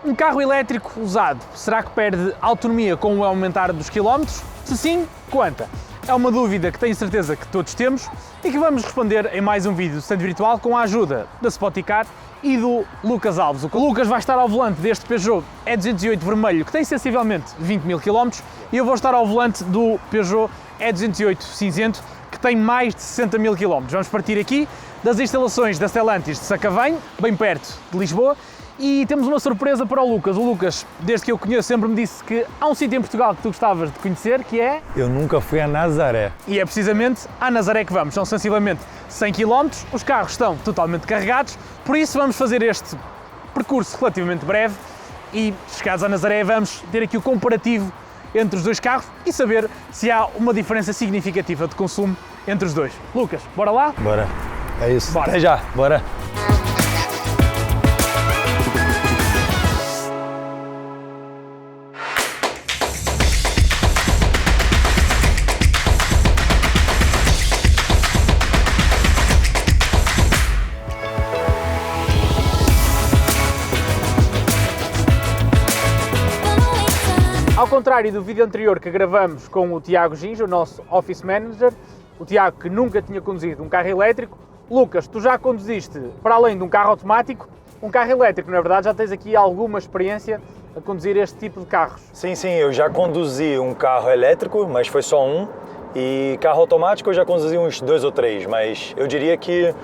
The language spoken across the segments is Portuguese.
Um carro elétrico usado, será que perde autonomia com o aumentar dos quilómetros? Se sim, quanta? É uma dúvida que tenho certeza que todos temos e que vamos responder em mais um vídeo do Stand Virtual com a ajuda da Spoticar e do Lucas Alves. O Lucas vai estar ao volante deste Peugeot E208 vermelho que tem sensivelmente 20 mil km e eu vou estar ao volante do Peugeot E208 cinzento que tem mais de 60 mil km. Vamos partir aqui das instalações da Stellantis de Sacavém, bem perto de Lisboa. E temos uma surpresa para o Lucas. O Lucas, desde que eu conheço, sempre me disse que há um sítio em Portugal que tu gostavas de conhecer, que é... Eu nunca fui a Nazaré. E é precisamente a Nazaré que vamos. São sensivelmente 100 km, os carros estão totalmente carregados, por isso vamos fazer este percurso relativamente breve e, chegados à Nazaré, vamos ter aqui o comparativo entre os dois carros e saber se há uma diferença significativa de consumo entre os dois. Lucas, bora lá? Bora. É isso. Bora. Até já. Bora. Ao contrário do vídeo anterior que gravamos com o Tiago Ginja, o nosso Office Manager, o Tiago que nunca tinha conduzido um carro elétrico, Lucas, tu já conduziste, para além de um carro automático, um carro elétrico, na verdade já tens aqui alguma experiência a conduzir este tipo de carros. Sim, eu já conduzi um carro elétrico, mas foi só um. E carro automático eu já conduzi uns 2 ou 3, mas eu diria que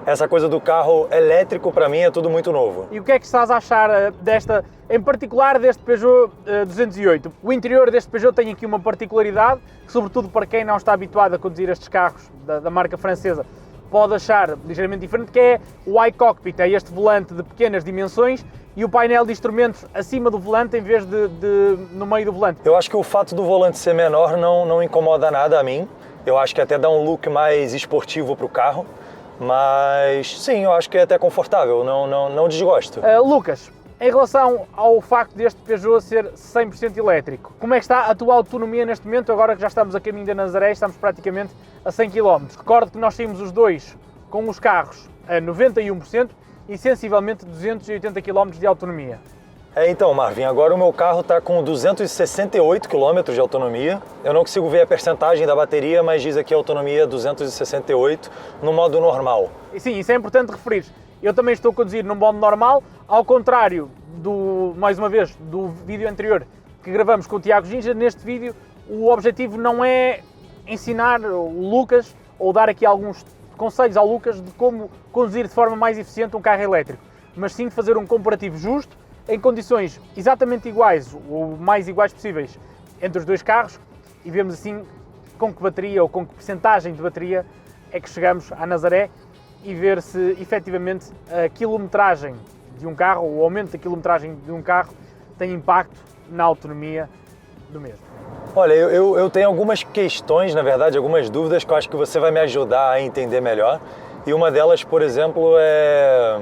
essa coisa do carro elétrico para mim é tudo muito novo. E o que é que estás a achar desta, em particular deste Peugeot 208? O interior deste Peugeot tem aqui uma particularidade, que sobretudo para quem não está habituado a conduzir estes carros da marca francesa, pode achar ligeiramente diferente, que é o iCockpit, é este volante de pequenas dimensões e o painel de instrumentos acima do volante em vez de no meio do volante. Eu acho que o fato do volante ser menor não incomoda nada a mim. Eu acho que até dá um look mais esportivo para o carro. Mas sim, eu acho que é até confortável, não desgosto. Lucas, em relação ao facto deste Peugeot ser 100% elétrico, como é que está a tua autonomia neste momento, agora que já estamos a caminho da Nazaré, estamos praticamente a 100 km? Recordo que nós saímos os dois com os carros a 91% e sensivelmente 280 km de autonomia. Então, Marvin, agora o meu carro está com 268 km de autonomia. Eu não consigo ver a percentagem da bateria, mas diz aqui a autonomia 268 no modo normal. E sim, isso é importante referir. Eu também estou a conduzir no modo normal, ao contrário mais uma vez, do vídeo anterior que gravamos com o Tiago Ginja. Neste vídeo o objetivo não é ensinar o Lucas ou dar aqui alguns conselhos ao Lucas de como conduzir de forma mais eficiente um carro elétrico, mas sim de fazer um comparativo justo em condições exatamente iguais ou mais iguais possíveis entre os dois carros e vemos assim com que bateria ou com que percentagem de bateria é que chegamos à Nazaré e ver se efetivamente a quilometragem de um carro ou o aumento da quilometragem de um carro tem impacto na autonomia do mesmo. Olha, eu tenho algumas questões, na verdade, algumas dúvidas que eu acho que você vai me ajudar a entender melhor. E uma delas, por exemplo, é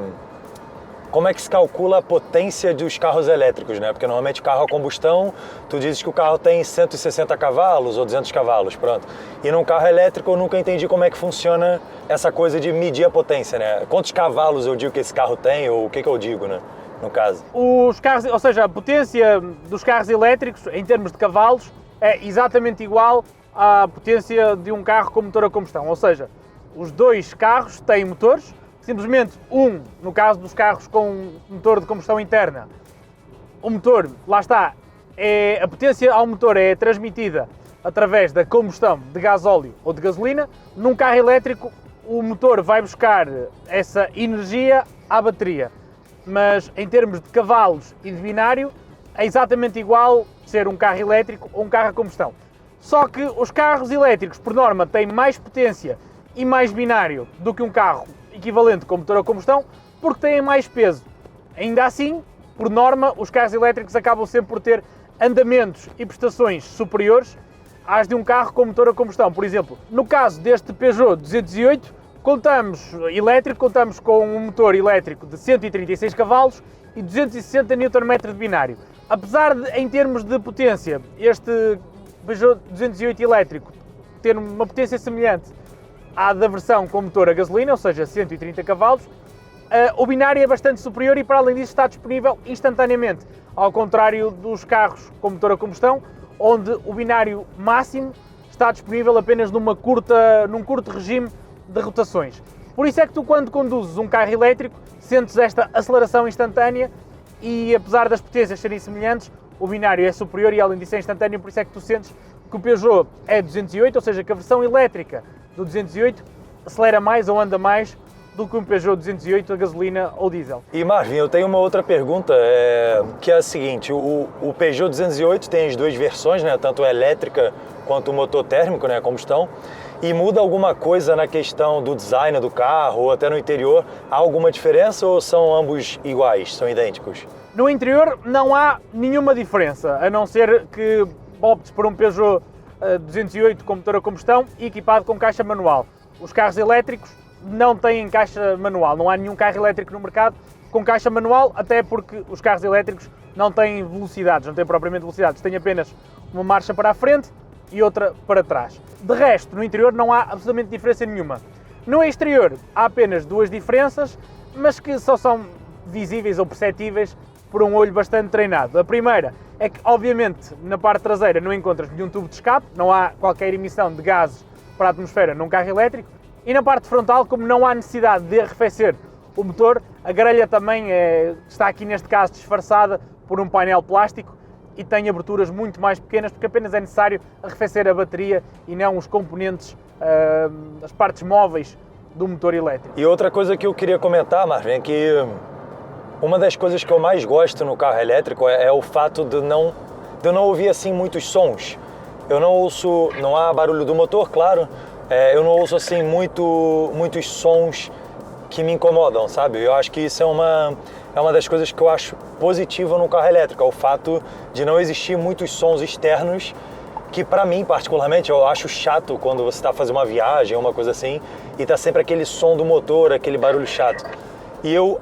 como é que se calcula a potência dos carros elétricos, né? Porque normalmente carro a combustão, tu dizes que o carro tem 160 cavalos ou 200 cavalos, pronto. E num carro elétrico eu nunca entendi como é que funciona essa coisa de medir a potência, né? Quantos cavalos eu digo que esse carro tem ou o que eu digo, né? No caso. Os carros, ou seja, a potência dos carros elétricos em termos de cavalos é exatamente igual à potência de um carro com motor a combustão, ou seja, os dois carros têm motores. Simplesmente no caso dos carros com motor de combustão interna, o motor, lá está, a potência ao motor é transmitida através da combustão de gasóleo ou de gasolina. Num carro elétrico, o motor vai buscar essa energia à bateria, mas em termos de cavalos e de binário, é exatamente igual ser um carro elétrico ou um carro a combustão. Só que os carros elétricos, por norma, têm mais potência e mais binário do que um carro equivalente com motor a combustão, porque têm mais peso. Ainda assim, por norma, os carros elétricos acabam sempre por ter andamentos e prestações superiores às de um carro com motor a combustão. Por exemplo, no caso deste Peugeot 208, contamos com um motor elétrico de 136 cavalos e 260 Nm de binário. Apesar de, em termos de potência, este Peugeot 208 elétrico ter uma potência semelhante à da versão com motor a gasolina, ou seja, 130 cavalos, O binário é bastante superior e, para além disso, está disponível instantaneamente, ao contrário dos carros com motor a combustão, onde o binário máximo está disponível apenas num curto regime de rotações. Por isso é que tu, quando conduzes um carro elétrico, sentes esta aceleração instantânea e, apesar das potências serem semelhantes, o binário é superior e, além disso, é instantâneo. Por isso é que tu sentes que o Peugeot é 208, ou seja, que a versão elétrica do 208 acelera mais ou anda mais do que um Peugeot 208 a gasolina ou diesel. E Marvin, eu tenho uma outra pergunta, que é a seguinte: o Peugeot 208 tem as duas versões, né, tanto a elétrica quanto o motor térmico, né, a combustão, e muda alguma coisa na questão do design do carro ou até no interior? Há alguma diferença ou são ambos iguais, são idênticos? No interior não há nenhuma diferença, a não ser que optes por um Peugeot 208 com motor a combustão e equipado com caixa manual. Os carros elétricos não têm caixa manual, não há nenhum carro elétrico no mercado com caixa manual, até porque os carros elétricos não têm velocidades, não têm propriamente velocidades, têm apenas uma marcha para a frente e outra para trás. De resto, no interior não há absolutamente diferença nenhuma. No exterior há apenas duas diferenças, mas que só são visíveis ou perceptíveis por um olho bastante treinado. A primeira é que, obviamente, na parte traseira não encontras nenhum tubo de escape, não há qualquer emissão de gases para a atmosfera num carro elétrico, e na parte frontal, como não há necessidade de arrefecer o motor, a grelha também está aqui neste caso disfarçada por um painel plástico e tem aberturas muito mais pequenas, porque apenas é necessário arrefecer a bateria e não os componentes, as partes móveis do motor elétrico. E outra coisa que eu queria comentar, Marvin, é que uma das coisas que eu mais gosto no carro elétrico é o fato de eu não ouvir assim muitos sons. Eu não ouço, não há barulho do motor, claro, eu não ouço assim muitos sons que me incomodam, sabe? Eu acho que isso é uma das coisas que eu acho positiva no carro elétrico, é o fato de não existir muitos sons externos que, para mim particularmente, eu acho chato quando você está fazendo uma viagem ou uma coisa assim e tá sempre aquele som do motor, aquele barulho chato. E eu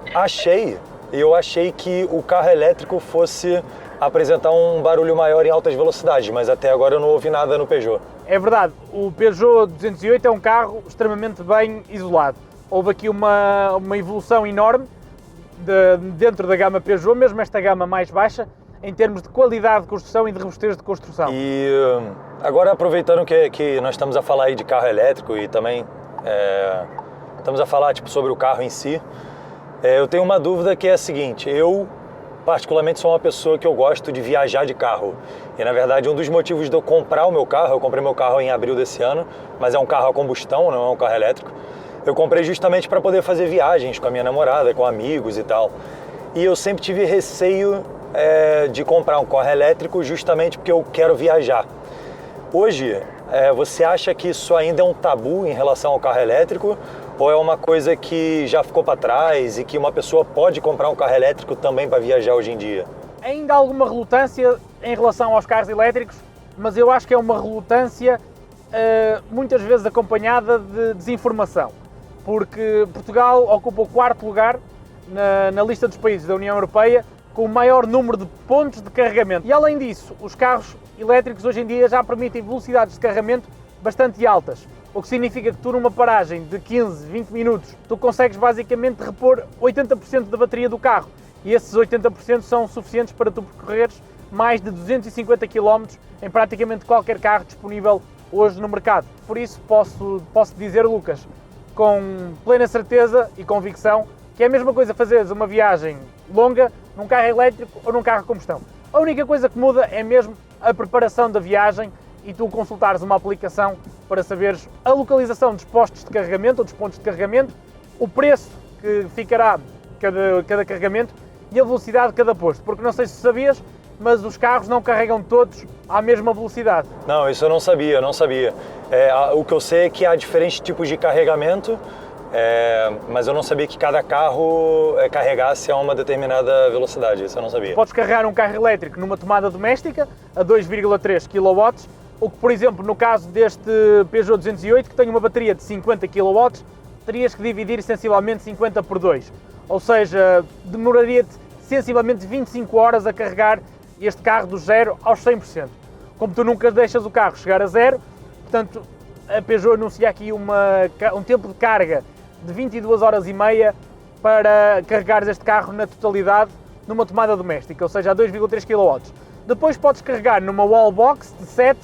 achei que o carro elétrico fosse apresentar um barulho maior em altas velocidades, mas até agora eu não ouvi nada no Peugeot. É verdade, o Peugeot 208 é um carro extremamente bem isolado. Houve aqui uma evolução enorme dentro da gama Peugeot, mesmo esta gama mais baixa, em termos de qualidade de construção e de robustez de construção. E agora, aproveitando que nós estamos a falar aí de carro elétrico e também estamos a falar sobre o carro em si, eu tenho uma dúvida que é a seguinte: eu particularmente sou uma pessoa que eu gosto de viajar de carro. E na verdade um dos motivos de eu comprar o meu carro, eu comprei meu carro em abril desse ano, mas é um carro a combustão, não é um carro elétrico. Eu comprei justamente para poder fazer viagens com a minha namorada, com amigos e tal. E eu sempre tive receio de comprar um carro elétrico justamente porque eu quero viajar. Hoje, você acha que isso ainda é um tabu em relação ao carro elétrico? Ou é uma coisa que já ficou para trás e que uma pessoa pode comprar um carro elétrico também para viajar hoje em dia? Ainda há alguma relutância em relação aos carros elétricos, mas eu acho que é uma relutância muitas vezes acompanhada de desinformação, porque Portugal ocupa o 4º lugar na lista dos países da União Europeia com o maior número de pontos de carregamento. E além disso, os carros elétricos hoje em dia já permitem velocidades de carregamento bastante altas, o que significa que tu, numa paragem de 15, 20 minutos, tu consegues basicamente repor 80% da bateria do carro, e esses 80% são suficientes para tu percorreres mais de 250 km em praticamente qualquer carro disponível hoje no mercado. Por isso posso dizer, Lucas, com plena certeza e convicção, que é a mesma coisa fazeres uma viagem longa num carro elétrico ou num carro a combustão. A única coisa que muda é mesmo a preparação da viagem e tu consultares uma aplicação para saberes a localização dos postos de carregamento ou dos pontos de carregamento, o preço que ficará cada carregamento e a velocidade de cada posto. Porque não sei se sabias, mas os carros não carregam todos à mesma velocidade. Não, isso eu não sabia. O que eu sei é que há diferentes tipos de carregamento, mas eu não sabia que cada carro carregasse a uma determinada velocidade, isso eu não sabia. Podes carregar um carro elétrico numa tomada doméstica a 2,3 kW, o que, por exemplo, no caso deste Peugeot 208, que tem uma bateria de 50 kW, terias que dividir sensivelmente 50 por 2. Ou seja, demoraria-te sensivelmente 25 horas a carregar este carro do 0 aos 100%. Como tu nunca deixas o carro chegar a 0, portanto, a Peugeot anuncia aqui um tempo de carga de 22 horas e meia para carregares este carro na totalidade numa tomada doméstica, ou seja, a 2,3 kW. Depois podes carregar numa wallbox de 7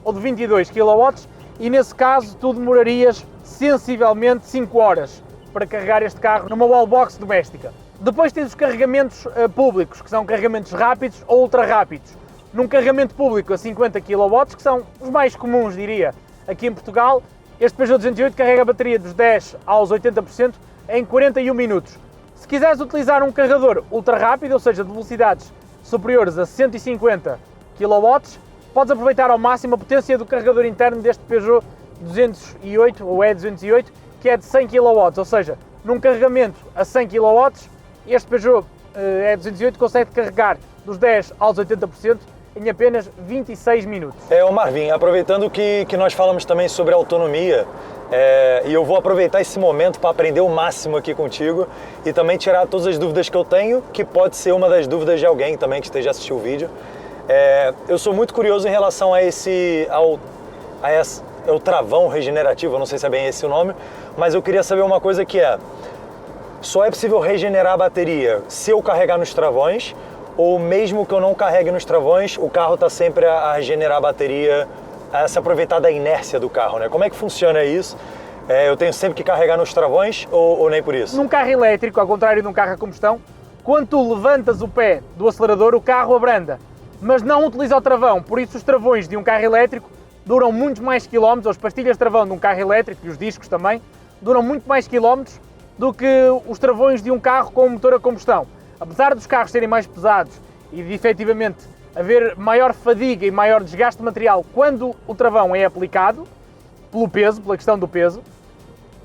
ou de 22 kW e nesse caso tu demorarias sensivelmente 5 horas para carregar este carro numa wallbox doméstica. Depois tens os carregamentos públicos, que são carregamentos rápidos ou ultra rápidos. Num carregamento público a 50 kW, que são os mais comuns, diria, aqui em Portugal, este Peugeot 208 carrega a bateria dos 10 aos 80% em 41 minutos. Se quiseres utilizar um carregador ultra rápido, ou seja, de velocidades superiores a 150 kW, podes aproveitar ao máximo a potência do carregador interno deste Peugeot 208 ou E208, que é de 100 kW, ou seja, num carregamento a 100 kW, este Peugeot E208 consegue carregar dos 10 aos 80% em apenas 26 minutos. Marvin, aproveitando que nós falamos também sobre autonomia, e eu vou aproveitar esse momento para aprender o máximo aqui contigo e também tirar todas as dúvidas que eu tenho, que pode ser uma das dúvidas de alguém também que esteja assistindo o vídeo. Eu sou muito curioso em relação ao travão regenerativo, eu não sei se é bem esse o nome, mas eu queria saber uma coisa que só é possível regenerar a bateria se eu carregar nos travões, ou mesmo que eu não carregue nos travões, o carro está sempre a regenerar a bateria, a se aproveitar da inércia do carro, né? Como é que funciona isso? Eu tenho sempre que carregar nos travões ou nem por isso? Num carro elétrico, ao contrário de um carro a combustão, quando tu levantas o pé do acelerador, o carro abranda, mas não utiliza o travão, por isso os travões de um carro elétrico duram muitos mais quilómetros, ou as pastilhas de travão de um carro elétrico e os discos também, duram muito mais quilómetros do que os travões de um carro com motor a combustão. Apesar dos carros serem mais pesados e de efetivamente haver maior fadiga e maior desgaste de material quando o travão é aplicado, pelo peso, pela questão do peso,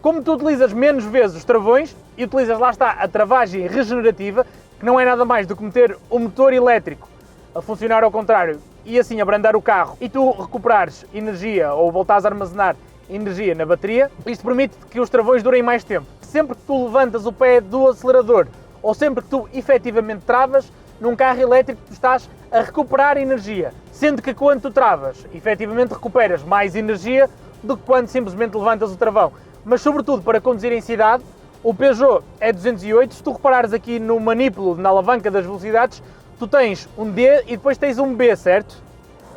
como tu utilizas menos vezes os travões e utilizas, lá está, a travagem regenerativa, que não é nada mais do que meter o motor elétrico a funcionar ao contrário e assim abrandar o carro e tu recuperares energia ou voltares a armazenar energia na bateria, isto permite que os travões durem mais tempo. Sempre que tu levantas o pé do acelerador ou sempre que tu efetivamente travas, num carro elétrico tu estás a recuperar energia, sendo que quando tu travas, efetivamente recuperas mais energia do que quando simplesmente levantas o travão. Mas sobretudo para conduzir em cidade, o Peugeot E208, se tu reparares aqui no manipulo, na alavanca das velocidades, tu tens um D e depois tens um B, certo?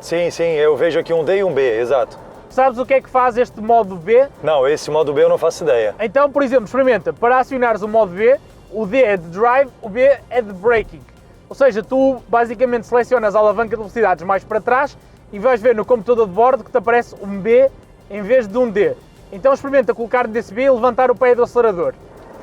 Sim, eu vejo aqui um D e um B, exato. Sabes o que é que faz este modo B? Não, esse modo B eu não faço ideia. Então, por exemplo, experimenta, para acionares o modo B, o D é de drive, o B é de braking. Ou seja, tu basicamente selecionas a alavanca de velocidades mais para trás e vais ver no computador de bordo que te aparece um B em vez de um D. Então experimenta colocar nesse B e levantar o pé do acelerador.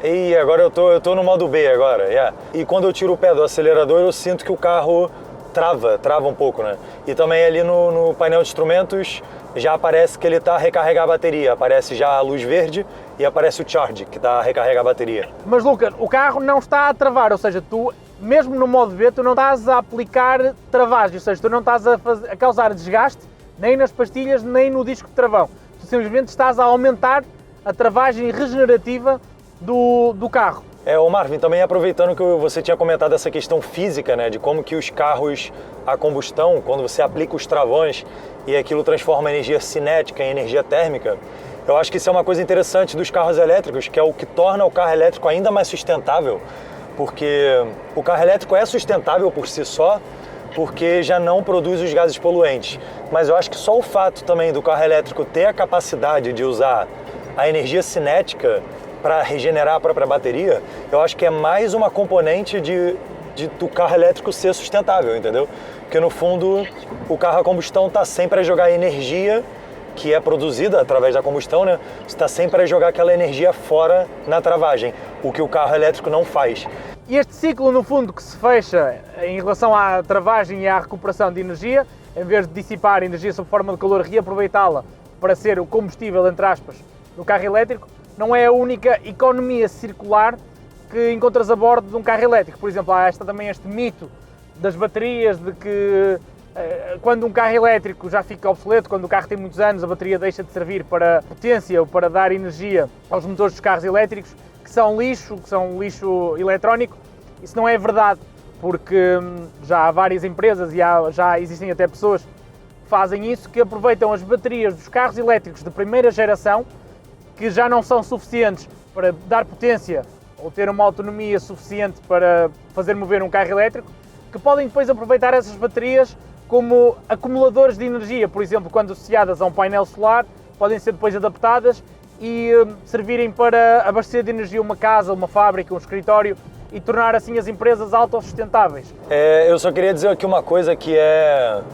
E agora eu tô no modo B agora, E quando eu tiro o pé do acelerador eu sinto que o carro trava um pouco, né? E também ali no painel de instrumentos já aparece que ele está a recarregar a bateria, aparece já a luz verde e aparece o charge, que está a recarregar a bateria. Mas Lucas, o carro não está a travar, ou seja, tu, mesmo no modo B, tu não estás a aplicar travagem, ou seja, tu não estás a causar desgaste nem nas pastilhas, nem no disco de travão. Tu simplesmente estás a aumentar a travagem regenerativa do carro. O Marvin, também aproveitando que você tinha comentado essa questão física, né, de como que os carros a combustão, quando você aplica os travões e aquilo transforma a energia cinética em energia térmica, eu acho que isso é uma coisa interessante dos carros elétricos, que é o que torna o carro elétrico ainda mais sustentável, porque o carro elétrico é sustentável por si só, porque já não produz os gases poluentes. Mas eu acho que só o fato também do carro elétrico ter a capacidade de usar a energia cinética para regenerar a própria bateria, eu acho que é mais uma componente do carro elétrico ser sustentável, entendeu? Porque no fundo o carro a combustão está sempre a jogar energia que é produzida através da combustão, né? Você está sempre a jogar aquela energia fora na travagem, o que o carro elétrico não faz. E este ciclo, no fundo, que se fecha em relação à travagem e à recuperação de energia, em vez de dissipar energia sob forma de calor, reaproveitá-la para ser o combustível, entre aspas, do carro elétrico, não é a única economia circular que encontras a bordo de um carro elétrico. Por exemplo, há também este mito das baterias, de que quando um carro elétrico já fica obsoleto, quando o carro tem muitos anos, a bateria deixa de servir para potência ou para dar energia aos motores dos carros elétricos, que são lixo eletrónico. Isso não é verdade, porque já há várias empresas e já existem até pessoas que fazem isso, que aproveitam as baterias dos carros elétricos de primeira geração, que já não são suficientes para dar potência ou ter uma autonomia suficiente para fazer mover um carro elétrico, que podem depois aproveitar essas baterias como acumuladores de energia, por exemplo, quando associadas a um painel solar, podem ser depois adaptadas e servirem para abastecer de energia uma casa, uma fábrica, um escritório e tornar assim as empresas autossustentáveis. Eu só queria dizer aqui uma coisa que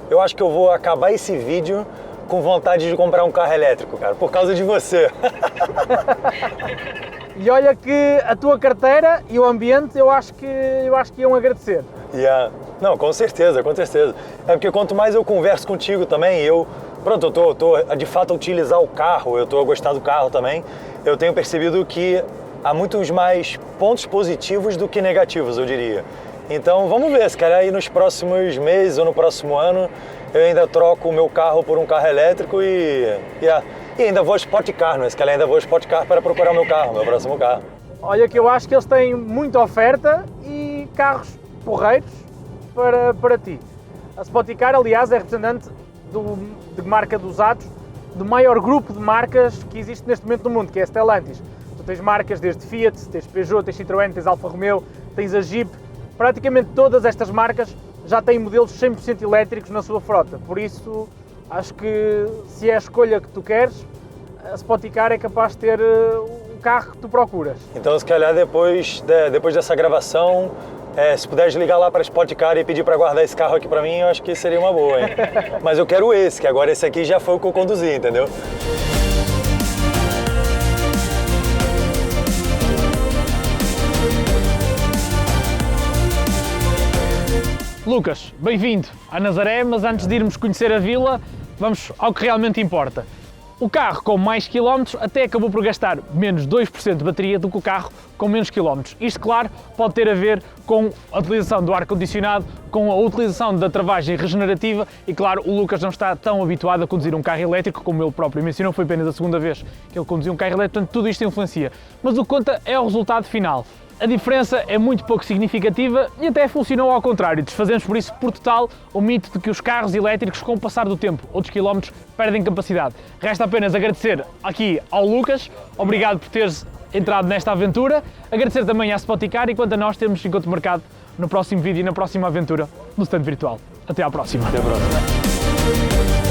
eu acho que eu vou acabar esse vídeo com vontade de comprar um carro elétrico, cara, por causa de você. E olha que a tua carteira e o ambiente eu acho que iam agradecer. Não, com certeza, com certeza. É porque quanto mais eu converso contigo também, eu tô de fato a utilizar o carro, eu tô a gostar do carro também, eu tenho percebido que há muitos mais pontos positivos do que negativos, eu diria. Então vamos ver, se calhar aí nos próximos meses ou no próximo ano eu ainda troco o meu carro por um carro elétrico e ainda vou Spot Car, não é? Se calhar ainda vou Spot Car para procurar o meu próximo carro. Olha que eu acho que eles têm muita oferta e carros porreiros para ti. A Spot Car, aliás, é representante de marca de usados do maior grupo de marcas que existe neste momento no mundo, que é a Stellantis. Tu tens marcas desde Fiat, tens Peugeot, tens Citroën, tens Alfa Romeo, tens a Jeep. Praticamente todas estas marcas já têm modelos 100% elétricos na sua frota. Por isso, acho que se é a escolha que tu queres, a Spot Car é capaz de ter o carro que tu procuras. Então, se calhar depois dessa gravação, se puderes ligar lá para a Spot Car e pedir para guardar esse carro aqui para mim, eu acho que seria uma boa, hein? Mas eu quero esse, que agora esse aqui já foi o que eu conduzi, entendeu? Lucas, bem-vindo a Nazaré, mas antes de irmos conhecer a vila, vamos ao que realmente importa. O carro com mais quilómetros até acabou por gastar menos 2% de bateria do que o carro com menos quilómetros. Isto, claro, pode ter a ver com a utilização do ar-condicionado, com a utilização da travagem regenerativa e, claro, o Lucas não está tão habituado a conduzir um carro elétrico, como ele próprio mencionou, foi apenas a segunda vez que ele conduziu um carro elétrico, portanto tudo isto influencia. Mas o que conta é o resultado final. A diferença é muito pouco significativa e até funcionou ao contrário. Desfazemos por isso por total o mito de que os carros elétricos, com o passar do tempo, outros quilómetros, perdem capacidade. Resta apenas agradecer aqui ao Lucas, obrigado por teres entrado nesta aventura, agradecer também à Spot Car e quanto a nós temos encontro marcado no próximo vídeo e na próxima aventura do stand virtual. Até à próxima. Até à próxima.